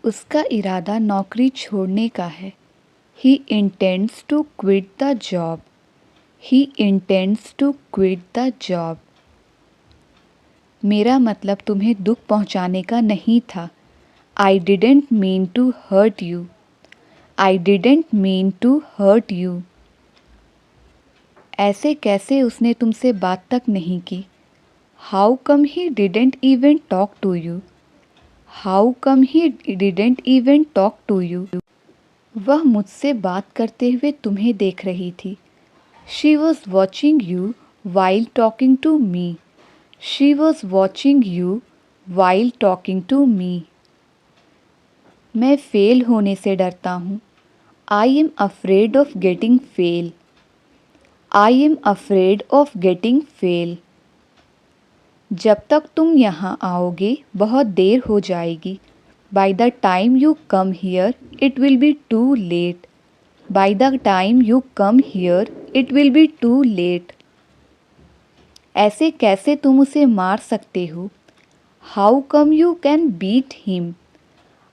उसका इरादा नौकरी छोड़ने का है। He intends to quit the job. He intends to quit the job. मेरा मतलब तुम्हें दुख पहुंचाने का नहीं था। I didn't mean to hurt you. I didn't mean to hurt you. ऐसे कैसे उसने तुमसे बात तक नहीं की? How come he didn't even talk to you? How come he didn't even talk to you? वह मुझसे बात करते हुए तुम्हें देख रही थी। She was watching you while talking to me. She was watching you while talking to me. मैं फेल होने से डरता हूँ। I am afraid of getting fail. I am afraid of getting fail. जब तक तुम यहाँ आओगे बहुत देर हो जाएगी। By the time you come here, it will be too late. By the time you come here, it will be too late. ऐसे कैसे तुम उसे मार सकते हो? How come you can beat him?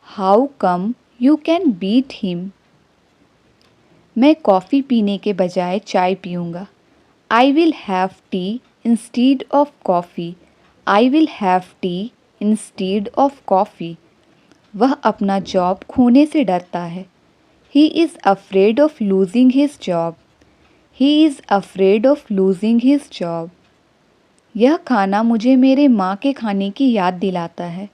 How come you can beat him? मैं coffee पीने के बजाय चाय पीऊँगा। I will have tea instead of coffee. I will have tea instead of coffee. वह अपना जॉब खोने से डरता है। He is afraid of losing his job. He is afraid of losing his job. यह खाना मुझे मेरे माँ के खाने की याद दिलाता है।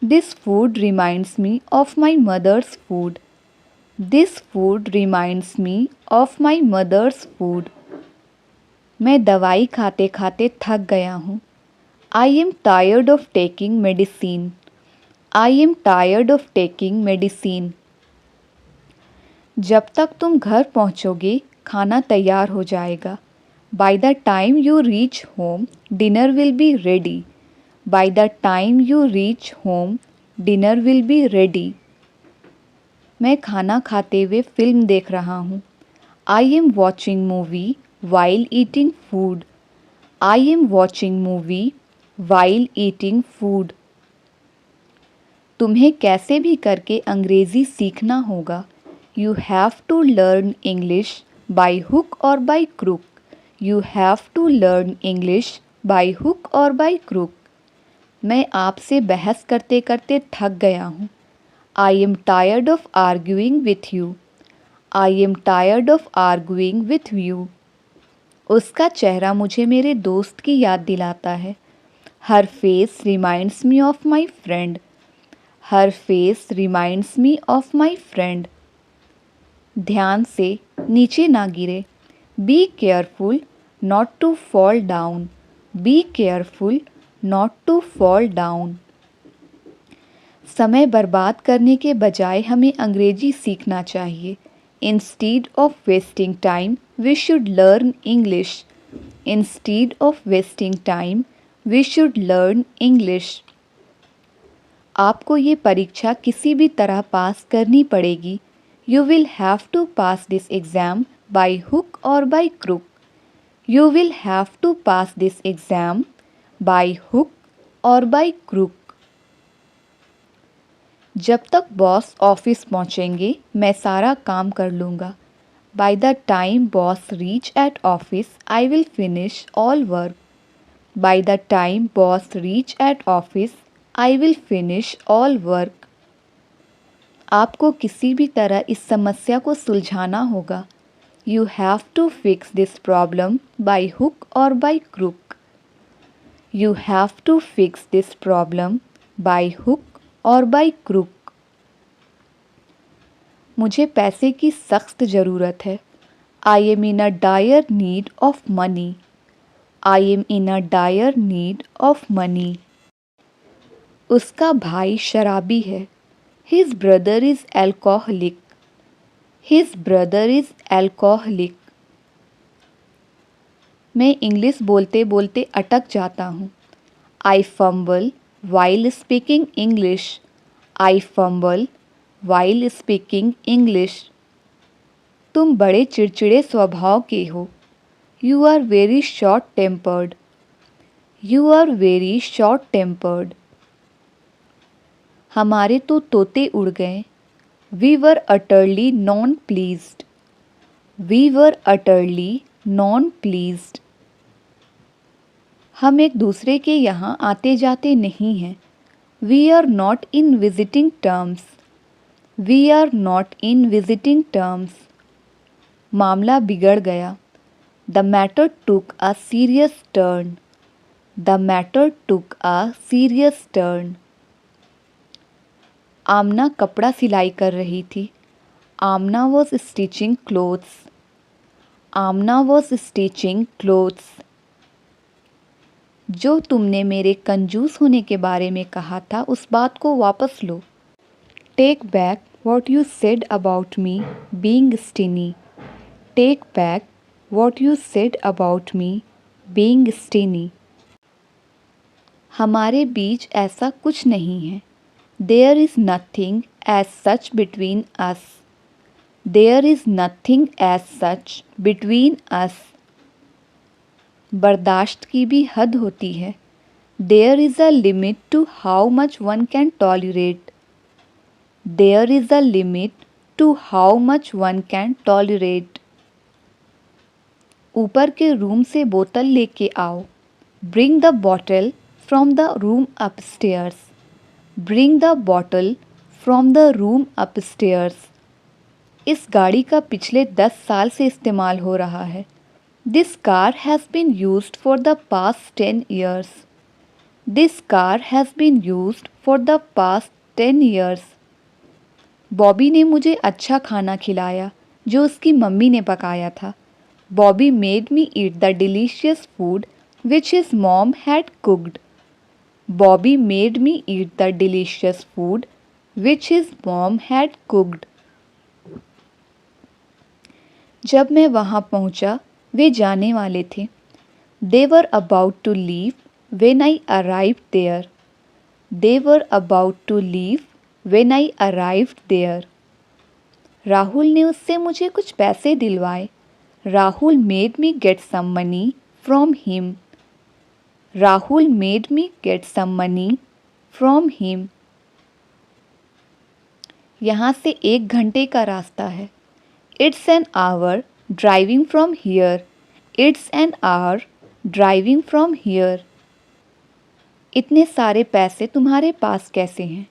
This food reminds me of my mother's food. This food reminds me of my mother's food. मैं दवाई खाते खाते थक गया हूँ। I am tired of taking medicine. I am tired of taking medicine. जब तक तुम घर पहुँचोगे खाना तैयार हो जाएगा। By the time you reach home, dinner will be ready. By the time you reach home, dinner will be ready. मैं खाना खाते हुए फिल्म देख रहा हूँ। I am watching movie while eating food. I am watching movie while eating food. तुम्हें कैसे भी करके अंग्रेज़ी सीखना होगा। You have to learn English by hook or by crook. You have to learn English by hook or by crook. मैं आपसे बहस करते करते थक गया हूँ। I am tired of arguing with you. I am tired of arguing with you. उसका चेहरा मुझे मेरे दोस्त की याद दिलाता है। Her face reminds me of my friend. Her face reminds me of my friend. ध्यान से नीचे ना गिरे। Be careful not to fall down. Be careful not to fall down. समय बर्बाद करने के बजाय हमें अंग्रेजी सीखना चाहिए। Instead of wasting time, we should learn English. Instead of wasting time, we should learn English. आपको ये परीक्षा किसी भी तरह पास करनी पड़ेगी। You will have to pass this exam by hook or by crook. You will have to pass this exam by hook or by crook. जब तक बॉस ऑफिस पहुंचेंगे मैं सारा काम कर लूँगा। By the time boss reach at office, I will finish all work. By the time boss reach at office, I will finish all work. आपको किसी भी तरह इस समस्या को सुलझाना होगा। You have to fix this problem by hook or by crook. You have to fix this problem by hook or by crook. मुझे पैसे की सख्त ज़रूरत है। I am in a dire need of money. I am in a dire need of money. उसका भाई शराबी है। His brother is alcoholic. His brother is alcoholic. मैं इंग्लिश बोलते बोलते अटक जाता हूँ। I fumble while speaking English. I fumble while speaking English. तुम बड़े चिड़चिड़े स्वभाव के हो। You are very short tempered. You are very short tempered. हमारे तो तोते उड़ गए। We were utterly non-pleased. We were utterly non-pleased. हम एक दूसरे के यहाँ आते जाते नहीं हैं। We are not in visiting terms. We are not in visiting terms. मामला बिगड़ गया। The matter took a serious turn. The matter took a serious turn. आमना कपड़ा सिलाई कर रही थी। आमना was stitching clothes. Amna was stitching clothes. जो तुमने मेरे कंजूस होने के बारे में कहा था उस बात को वापस लो। Take back what you said about me being stingy. Take back what you said about me being stingy. हमारे बीच ऐसा कुछ नहीं है। There is nothing as such between us. There is nothing as such between us. बर्दाश्त की भी हद होती है। There is a limit to how much one can tolerate. There is a limit to how much one can tolerate. ऊपर के room से बोतल लेके आओ। Bring the bottle from the room upstairs. Bring the bottle from the room upstairs. इस गाड़ी का पिछले 10 साल से इस्तेमाल हो रहा है। This car has been used for the past 10 years. This car has been used for the past 10 years. Bobby ने मुझे अच्छा खाना खिलाया जो उसकी मम्मी ने पकाया था। Bobby made me eat the delicious food which his mom had cooked. Bobby made me eat the delicious food which his mom had cooked. जब मैं वहाँ पहुँचा वे जाने वाले थे। They were about to leave when I arrived there. They were about to leave when I arrived there. Rahul ने उससे मुझे कुछ पैसे दिलवाए। Rahul made me get some money from him. Rahul made me get some money from him. यहाँ से 1 घंटे का रास्ता है। It's an hour driving from here. It's an hour driving from here. इतने सारे पैसे तुम्हारे पास कैसे हैं?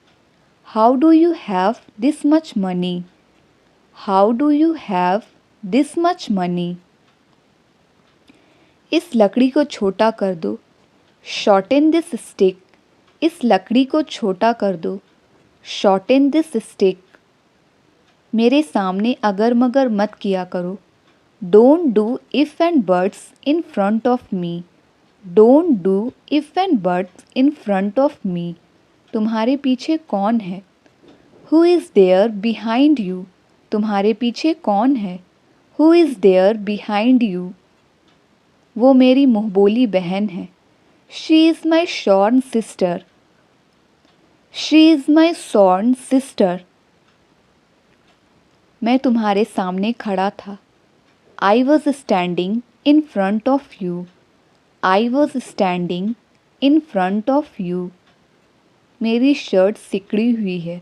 How do you have this much money? How do you have this much money? इस लकड़ी को छोटा कर दो। Shorten this stick. इस लकड़ी को छोटा कर दो। Shorten this stick. मेरे सामने अगर मगर मत किया करो। Don't do if and buts in front of me. Don't do if and buts in front of me. तुम्हारे पीछे कौन है? Who is there behind you? तुम्हारे पीछे कौन है? Who is there behind you? वो मेरी मुँहबोली बहन है। She is my shorn sister. She is my shorn sister. मैं तुम्हारे सामने खड़ा था। I was standing in front of you. I was standing in front of you. मेरी शर्ट सिकड़ी हुई है।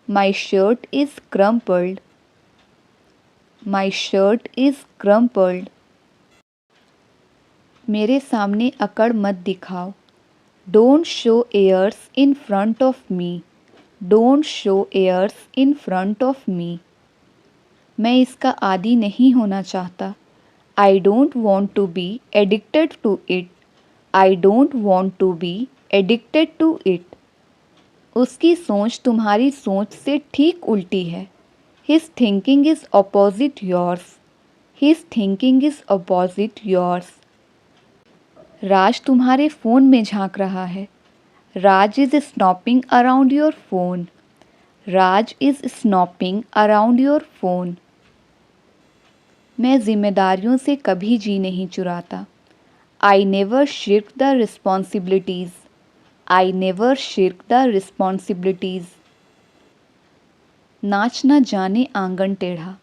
My shirt is crumpled. My shirt is crumpled. मेरे सामने अकड़ मत दिखाओ। Don't show airs in front of me. Don't show airs in front of me. मैं इसका आदी नहीं होना चाहता। I don't want to be addicted to it. I don't want to be addicted to it. उसकी सोच तुम्हारी सोच से ठीक उल्टी है। His thinking is opposite yours. His thinking is opposite yours. राज तुम्हारे फ़ोन में झांक रहा है। Raj is snooping around your phone. Raj is snooping around your phone. मैं जिम्मेदारियों से कभी जी नहीं चुराता। I never shirk the responsibilities. I never shirk the responsibilities. नाच न जाने आंगन टेढ़ा.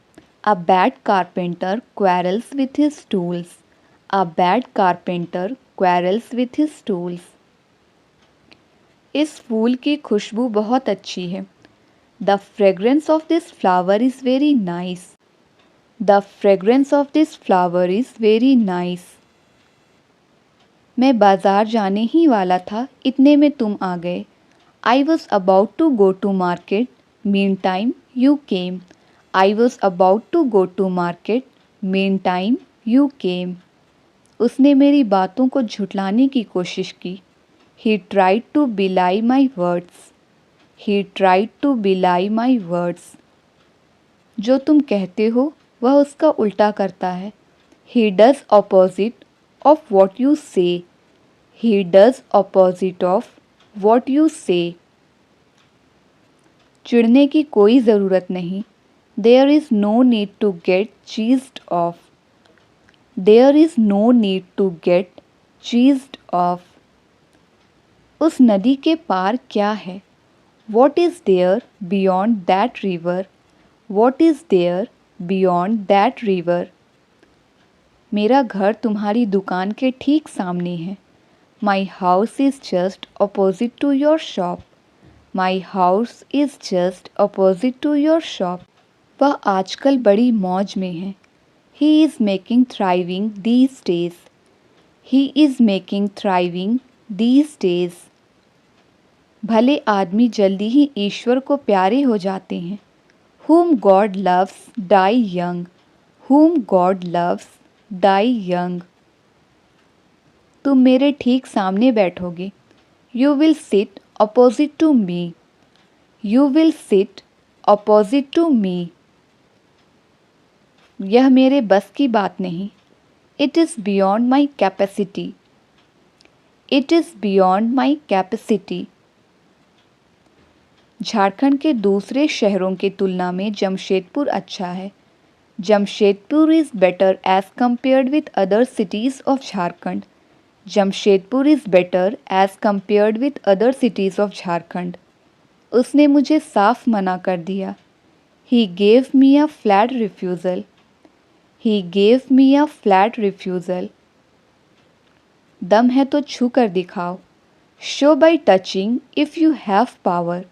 A bad carpenter quarrels with his tools. A bad carpenter quarrels with his tools. इस फूल की खुशबू बहुत अच्छी है। The fragrance of this flower is very nice. The fragrance of this flower is very nice. मैं बाज़ार जाने ही वाला था, इतने में तुम आ गए। I was about to go to market, meantime you came. I was about to go to market, meantime you came. उसने मेरी बातों को झुठलाने की कोशिश की। He tried to belie my words. He tried to belie my words. जो तुम कहते हो वह उसका उल्टा करता है। He does opposite of what you say. He does opposite of what you say. चिढ़ने की कोई ज़रूरत नहीं। There is no need to get cheesed off. There is no need to get cheesed off. उस नदी के पार क्या है? What is there beyond that river? What is there beyond that river? मेरा घर तुम्हारी दुकान के ठीक सामने है। My house is just opposite to your shop. My house is just opposite to your shop. वह आजकल बड़ी मौज में है। He is making thriving these days. He is making thriving these days. भले आदमी जल्दी ही ईश्वर को प्यारे हो जाते हैं। Whom God loves die young. Whom God loves die young. तुम मेरे ठीक सामने बैठोगे। You will sit opposite to me. You will sit opposite to me. यह मेरे बस की बात नहीं। It is beyond my capacity. It is beyond my capacity. Jharkhand के दूसरे शहरों की तुलना में जमशेदपुर अच्छा है। Jamshedpur is better as compared with other cities of Jharkhand. Jamshedpur is better as compared with other cities of Jharkhand. उसने मुझे साफ मना कर दिया। He gave me a flat refusal. He gave me a flat refusal. दम है तो छू कर दिखाओ। Show by touching if you have power.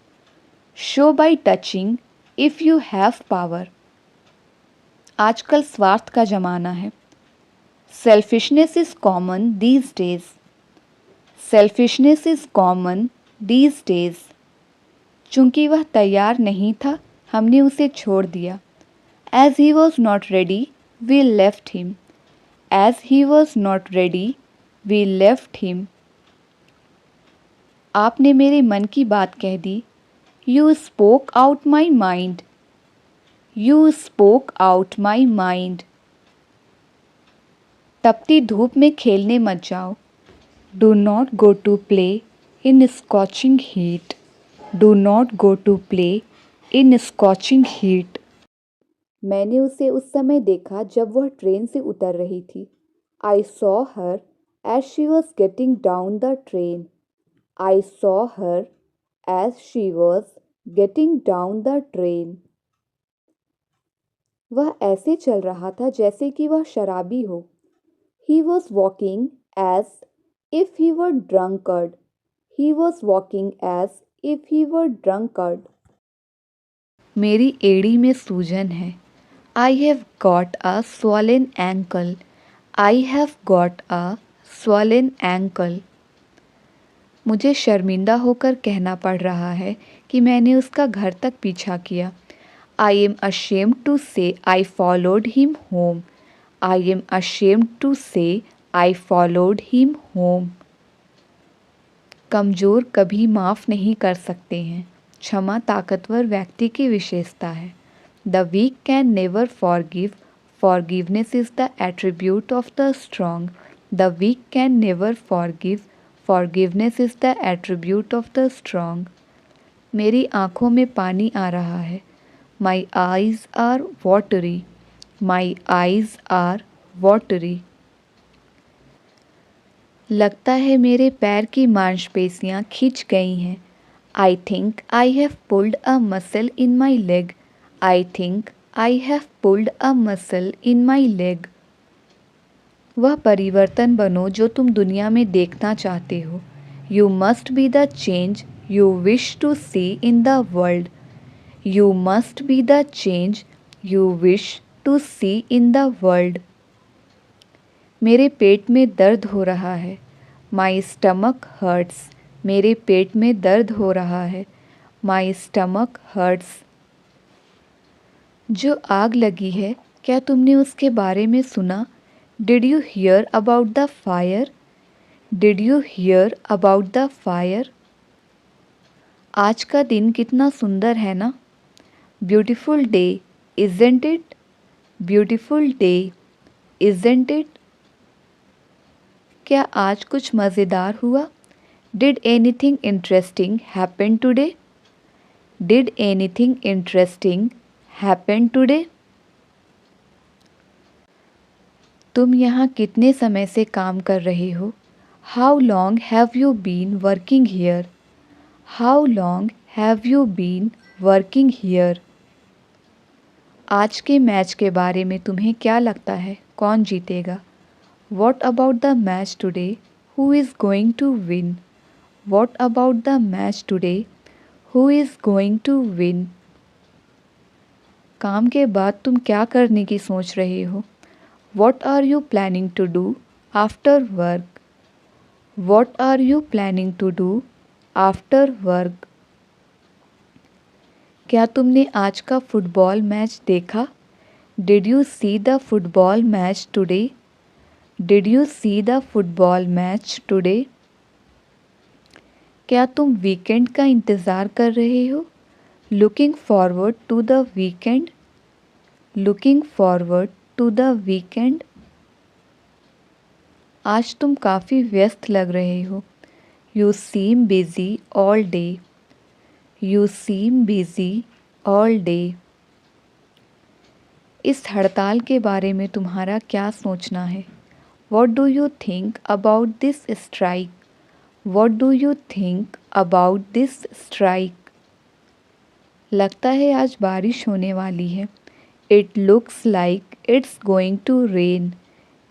Show by touching if you have power. आजकल स्वार्थ का ज़माना है। Selfishness is common these days. Selfishness is common these days. चूंकि वह तैयार नहीं था, हमने उसे छोड़ दिया। As he was not ready, we left him. As he was not ready, we left him. आपने मेरे मन की बात कह दी। You spoke out my mind. You spoke out my mind. तपती धूप में खेलने मत जाओ। Do not go to play in scorching heat. Do not go to play in scorching heat. मैंने उसे उस समय देखा जब वह ट्रेन से उतर रही थी। I saw her as she was getting down the train. I saw her as she was getting down the train. वह ऐसे चल रहा था जैसे कि वह शराबी हो। He was walking as if he were drunkard. He was walking as if he were drunkard. मेरी एड़ी में सूजन है। I have got a swollen ankle. I have got a swollen ankle. मुझे शर्मिंदा होकर कहना पड़ रहा है कि मैंने उसका घर तक पीछा किया। I am ashamed to say I followed him home. I am ashamed to say I followed him home. कमज़ोर कभी माफ़ नहीं कर सकते हैं। क्षमा ताकतवर व्यक्ति की विशेषता है। The weak can never forgive. Forgiveness is the attribute of the strong. The weak can never forgive. Forgiveness is the attribute of the strong. मेरी आँखों में पानी आ रहा है। My eyes are watery. My eyes are watery. लगता है मेरे पैर की मांसपेशियाँ खिंच गई हैं। I think I have pulled a muscle in my leg. I think I have pulled a muscle in my leg. वह परिवर्तन बनो जो तुम दुनिया में देखना चाहते हो। You must be the change you wish to see in the world. You must be the change you wish to see in the world. मेरे पेट में दर्द हो रहा है. My stomach hurts. मेरे पेट में दर्द हो रहा है. My stomach hurts. जो आग लगी है, क्या तुमने उसके बारे में सुना? Did you hear about the fire? Did you hear about the fire? आज का दिन कितना सुंदर है ना? Beautiful day, isn't it? Beautiful day, isn't it? क्या आज कुछ मज़ेदार हुआ? Did anything interesting happen today? Did anything interesting happen today? तुम यहाँ कितने समय से काम कर रहे हो? How long have you been working here? How long have you been working here? आज के मैच के बारे में तुम्हें क्या लगता है? कौन जीतेगा? What about the match today? Who is going to win? What about the match today? Who is going to win? काम के बाद तुम क्या करने की सोच रहे हो? What are you planning to do after work? What are you planning to do after work? क्या तुमने आज का फुटबॉल मैच देखा? Did you see the football match today? Did you see the football match today? क्या तुम weekend का इंतज़ार कर रहे हो? Looking forward to the weekend. Looking forward to the weekend. आज तुम काफ़ी व्यस्त लग रहे हो. You seem busy all day. You seem busy all day. इस हड़ताल के बारे में तुम्हारा क्या सोचना है? What do you think about this strike? What do you think about this strike? लगता है आज बारिश होने वाली है. It looks like it's going to rain.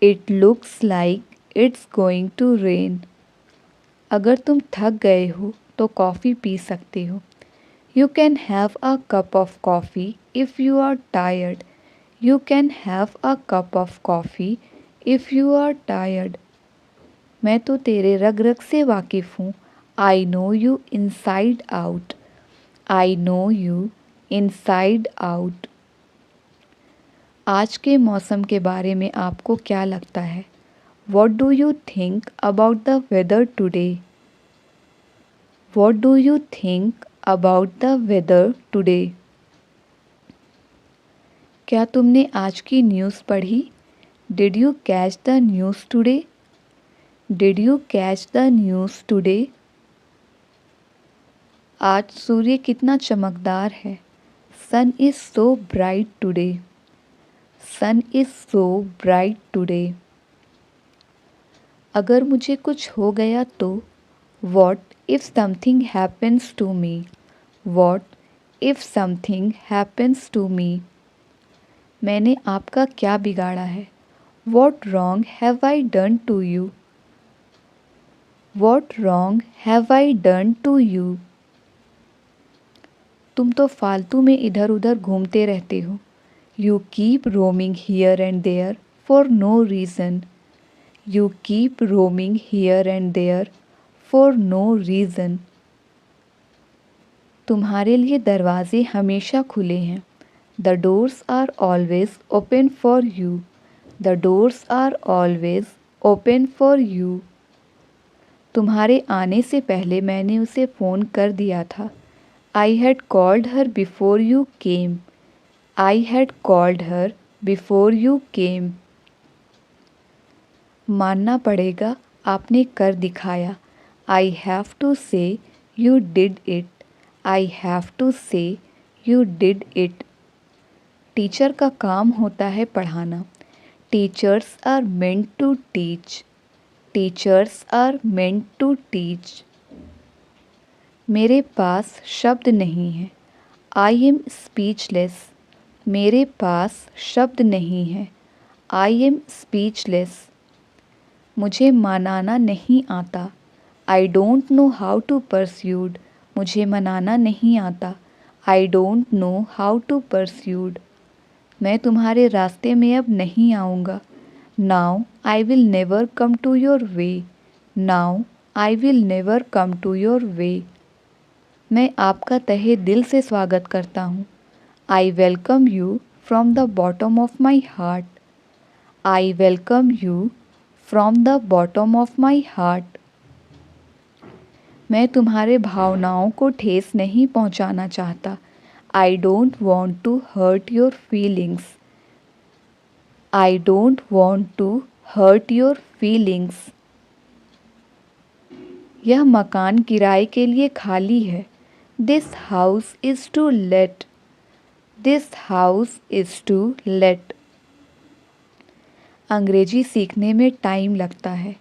It looks like it's going to rain. अगर तुम थक गए हो तो कॉफ़ी पी सकते हो. You can have a cup of coffee if you are tired. You can have a cup of coffee if you are tired. मैं तो तेरे रग रग से वाकिफ़ हूँ. I know you inside out. I know you inside out. आज के मौसम के बारे में आपको क्या लगता है? What do you think about the weather today? What do you think about the weather today? क्या तुमने आज की न्यूज़ पढ़ी? Did you catch the news today? Did you catch the news today? आज सूर्य कितना चमकदार है. Sun is so bright today. Sun is so bright today. अगर मुझे कुछ हो गया तो? What if something happens to me? What if something happens to me? मैंने आपका क्या बिगाड़ा है? What wrong have I done to you? What wrong have I done to you? तुम तो फालतू में इधर उधर घूमते रहते हो. You keep roaming here and there for no reason. You keep roaming here and there for no reason. तुम्हारे लिए दरवाजे हमेशा खुले हैं. The doors are always open for you. The doors are always open for you. तुम्हारे आने से पहले मैंने उसे फ़ोन कर दिया था. I had called her before you came. I had called her before you came. मानना पड़ेगा, आपने कर दिखाया. I have to say you did it. I have to say you did it. Teacher का काम होता है पढ़ाना. Teachers are meant to teach. Teachers are meant to teach. मेरे पास शब्द नहीं है. I am speechless. मेरे पास शब्द नहीं है. I am speechless. मुझे मनाना नहीं आता. I don't know how to persuade मुझे मनाना नहीं आता। I don't know how to persuade. मैं तुम्हारे रास्ते में अब नहीं आऊँगा। Now I will never come to your way. Now I will never come to your way. मैं आपका तहे दिल से स्वागत करता हूँ। I welcome you from the bottom of my heart. I welcome you from the bottom of my heart. मैं तुम्हारे भावनाओं को ठेस नहीं पहुंचाना चाहता। I don't want to hurt your feelings. I don't want to hurt your feelings. यह मकान किराए के लिए खाली है। This house is to let. This house is to let. अंग्रेजी सीखने में टाइम लगता है।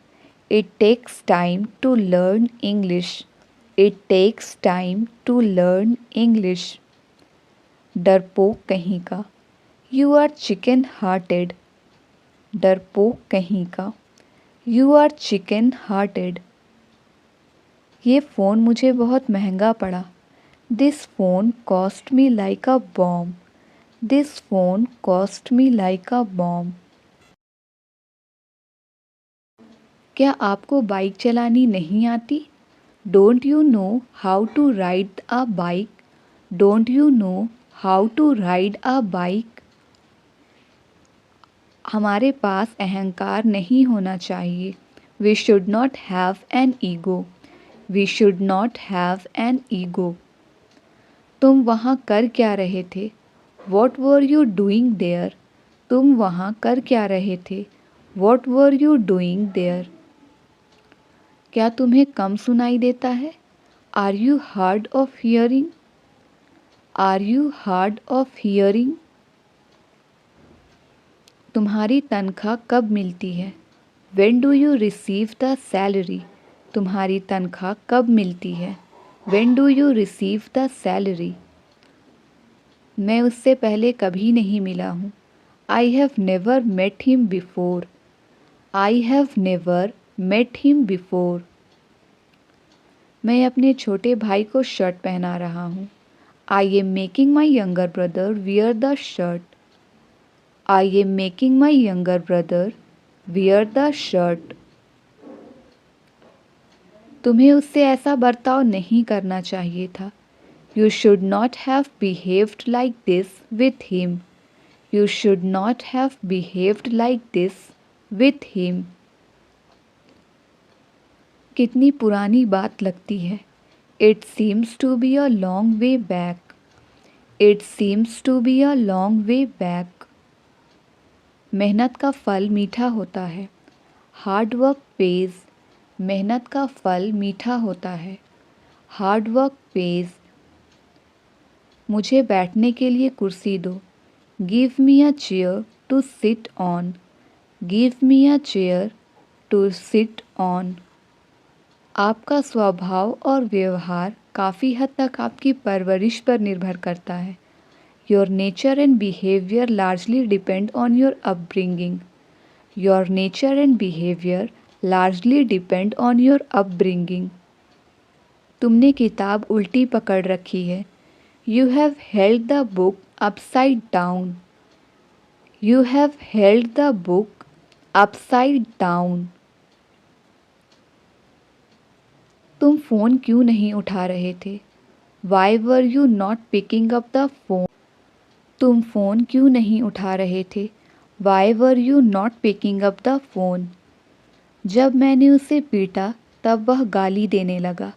It takes time to learn English. It takes time to learn English. डरपोक कहीं का। You are chicken hearted. डरपोक कहीं का। You are chicken hearted. ये फ़ोन मुझे बहुत महंगा पड़ा। This phone cost me like a bomb. This phone cost me like a bomb. क्या आपको बाइक चलानी नहीं आती? Don't you know how to ride a bike? Don't you know how to ride a bike? हमारे पास अहंकार नहीं होना चाहिए। We should not have an ego. We should not have an ego. तुम वहाँ कर क्या रहे थे? What were you doing there? तुम वहाँ कर क्या रहे थे? What were you doing there? क्या तुम्हें कम सुनाई देता है? Are you hard of hearing? Are you hard of hearing? तुम्हारी तनख्वाह कब मिलती है? When do you receive the salary? तुम्हारी तनख्वाह कब मिलती है? When do you receive the salary? मैं उससे पहले कभी नहीं मिला हूँ। I have never met him before. I have never met him before. मैं अपने छोटे भाई को शर्ट पहना रहा हूँ। I am making my younger brother wear the shirt. I am making my younger brother wear the shirt. तुम्हें उससे ऐसा बर्ताव नहीं करना चाहिए था। You should not have behaved like this with him. You should not have behaved like this with him. कितनी पुरानी बात लगती है। It seems to be a long way back. It seems to be a long way back. मेहनत का फल मीठा होता है। Hard work pays. मेहनत का फल मीठा होता है। Hard work pays. मुझे बैठने के लिए कुर्सी दो। Give me a chair to sit on. Give me a chair to sit on. आपका स्वभाव और व्यवहार काफ़ी हद तक आपकी परवरिश पर निर्भर करता है। Your nature and behavior largely depend on your upbringing. Your nature and behavior largely depend on your upbringing. तुमने किताब उल्टी पकड़ रखी है। You have held the book upside down. You have held the book upside down. तुम phone क्यों नहीं उठा रहे थे? Why were you not picking up the phone? तुम फ़ोन क्यों नहीं उठा रहे थे? Why were you not picking up the phone? जब मैंने उसे पीटा तब वह गाली देने लगा।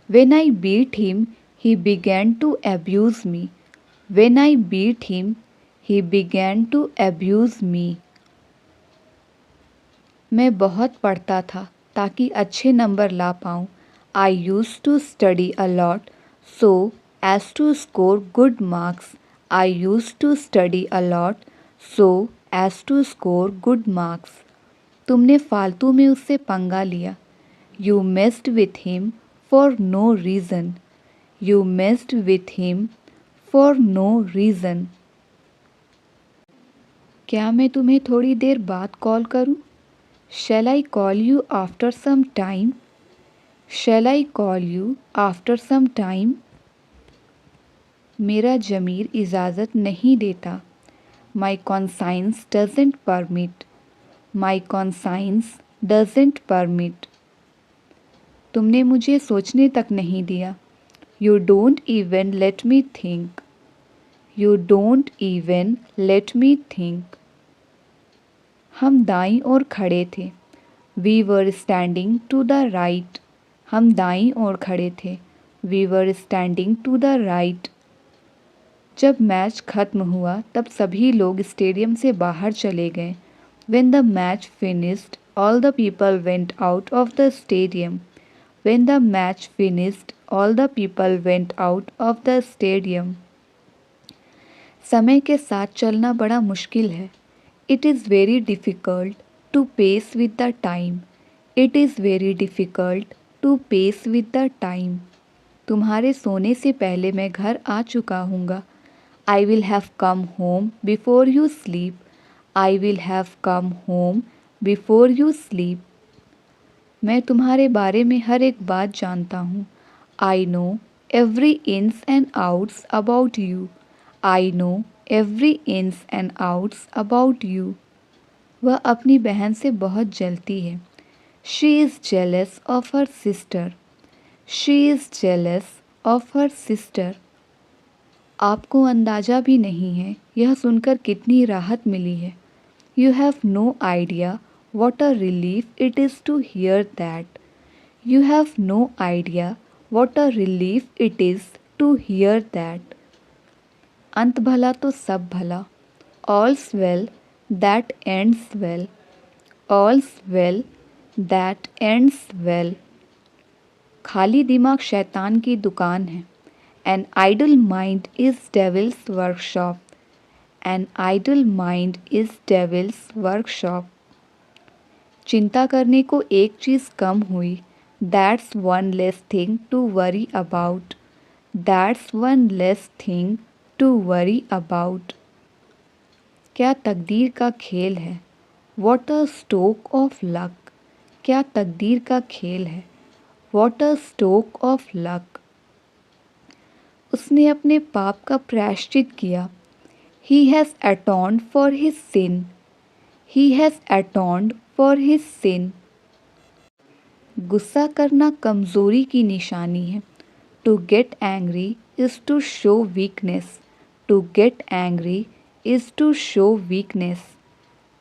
When I beat him, he began to abuse me. When I beat him, he began to abuse me. मैं बहुत पढ़ता था ताकि अच्छे नंबर ला पाऊँ। I used to study a lot so as to score good marks. I used to study a lot so as to score good marks. तुमने फालतू में उससे पंगा लिया। You messed with him for no reason. You messed with him for no reason. क्या मैं तुम्हें थोड़ी देर बाद कॉल करूं? Shall I call you after some time? Shall I call you after some time? मेरा ज़मीर इजाज़त नहीं देता। My conscience doesn't permit. My conscience doesn't permit. तुमने मुझे सोचने तक नहीं दिया। You don't even let me think. You don't even let me think. हम दाईं ओर खड़े थे। We were standing to the right. हम दाईं ओर खड़े थे। We were standing to the right. जब मैच खत्म हुआ तब सभी लोग स्टेडियम से बाहर चले गए। When the match finished, all the people went out of the stadium. When the match finished, all the people went out of the stadium. समय के साथ चलना बड़ा मुश्किल है। It is very difficult to pace with the time. It is very difficult to pace with the time. तुम्हारे सोने से पहले मैं घर आ चुका हूँगा। I will have come home before you sleep. I will have come home before you sleep. मैं तुम्हारे बारे में हर एक बात जानता हूँ। I know every ins and outs about you. I know every ins and outs about you. वह अपनी बहन से बहुत जलती है। She is jealous of her sister. She is jealous of her sister. आपको अंदाज़ा भी नहीं है यह सुनकर कितनी राहत मिली है। You have no idea what a relief it is to hear that. You have no idea what a relief it is to hear that. अंत भला तो सब भला। All's well that ends well. All's well that ends well. खाली दिमाग शैतान की दुकान है। An idle mind is devil's workshop. An idle mind is devil's workshop. चिंता करने को एक चीज़ कम हुई। That's one less thing to worry about. That's one less thing to worry about. क्या तकदीर का खेल है। What a stroke of luck. क्या तकदीर का खेल है। What a stroke of luck. उसने अपने पाप का प्रायश्चित किया। He has atoned for his sin. He has atoned for his sin. गुस्सा करना कमज़ोरी की निशानी है। To get angry is to show weakness. To get angry is to show weakness.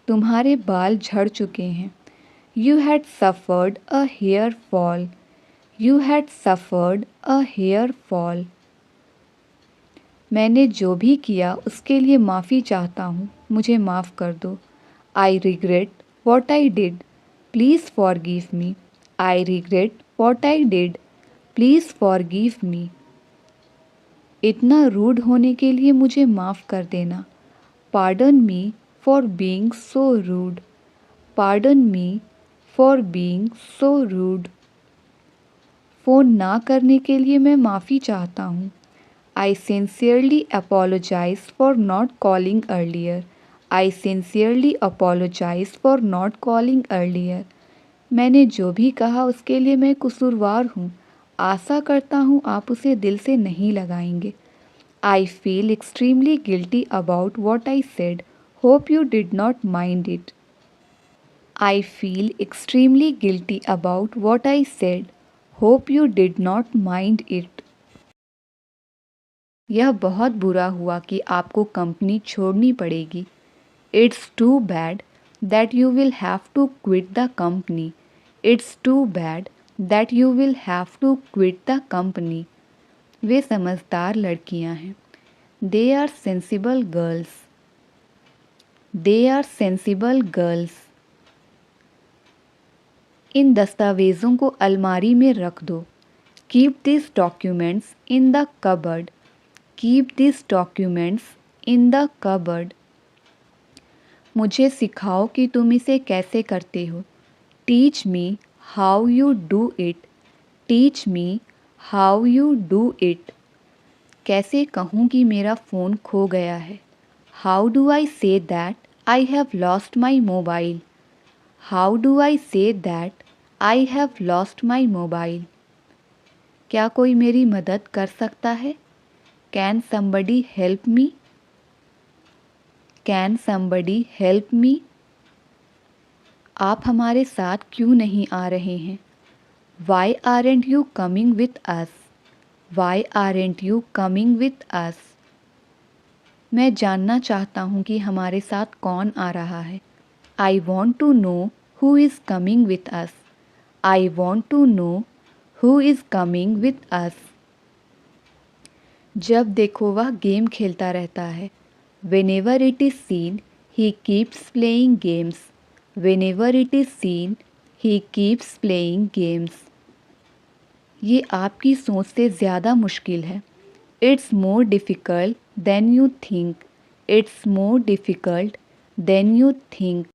तुम्हारे बाल झड़ चुके हैं। You had suffered a hair fall. You had suffered a hair fall. मैंने जो भी किया उसके लिए माफ़ी चाहता हूँ। मुझे माफ़ कर दो। I regret what I did. Please forgive me. I regret what I did. Please forgive me. इतना रूड होने के लिए मुझे माफ़ कर देना। Pardon me for being so rude. Pardon me for being so rude. Phone ना करने के लिए मैं माफ़ी चाहता हूँ। I sincerely apologize for not calling earlier. I sincerely apologize for not calling earlier. मैंने जो भी कहा उसके लिए मैं कसूरवार हूँ। आशा करता हूँ आप उसे दिल से नहीं लगाएंगे। I feel extremely guilty about what I said. Hope you did not mind it. I feel extremely guilty about what I said. Hope you did not mind it. यह बहुत बुरा हुआ कि आपको कंपनी छोड़नी पड़ेगी। It's too bad that you will have to quit the company. It's too bad that you will have to quit the company. वे समझदार लड़कियां हैं। They are sensible girls. They are sensible girls. इन दस्तावेज़ों को अलमारी में रख दो। Keep this documents in the cupboard. Keep these documents in the cupboard. मुझे सिखाओ कि तुम इसे कैसे करते हो। Teach me how you do it. Teach me how you do it. कैसे कहूँ कि मेरा फ़ोन खो गया है। How do I say that I have lost my mobile? How do I say that I have lost my mobile? क्या कोई मेरी मदद कर सकता है? Can somebody help me? Can somebody help me? आप हमारे साथ क्यों नहीं आ रहे हैं? Why aren't you coming with us? Why aren't you coming with us? मैं जानना चाहता हूँ कि हमारे साथ कौन आ रहा है। I want to know who is coming with us. I want to know who is coming with us. जब देखो वह गेम खेलता रहता है। Whenever it is seen, he keeps playing games. Whenever it is seen, he keeps playing games. ये आपकी सोच से ज़्यादा मुश्किल है। It's more difficult than you think. It's more difficult than you think.